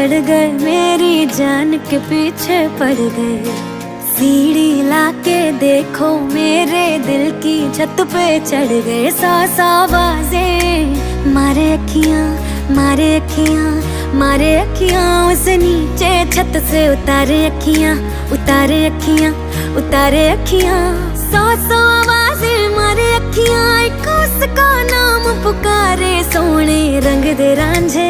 चढ़ गए, मेरी जान के पीछे पड़ गए। सीढ़ी लाके देखो मेरे दिल की छत पे चढ़ गए। सास आवाजें मारे अखियां, मारे अखियां, मारे अखियां, उस नीचे छत से उतारे अखियां, उतारे अखियां, उतारे अखियां। सौ आवाजें मारे अखियां, एक उसका नाम पुकारे। सोने रंग दे रांझे